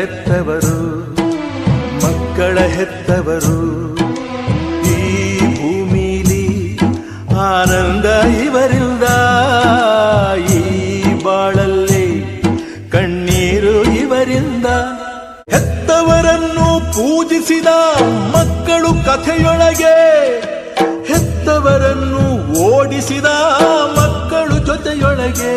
ಹೆತ್ತವರು, ಮಕ್ಕಳ ಹೆತ್ತವರು. ಈ ಭೂಮಿಲಿ ಆನಂದ ಇವರಿಂದ, ಈ ಬಾಳಲ್ಲಿ ಕಣ್ಣೀರು ಇವರಿಂದ. ಹೆತ್ತವರನ್ನು ಪೂಜಿಸಿದ ಮಕ್ಕಳು ಕಥೆಯೊಳಗೆ, ಹೆತ್ತವರನ್ನು ಓಡಿಸಿದ ಮಕ್ಕಳು ಜೊತೆಯೊಳಗೆ.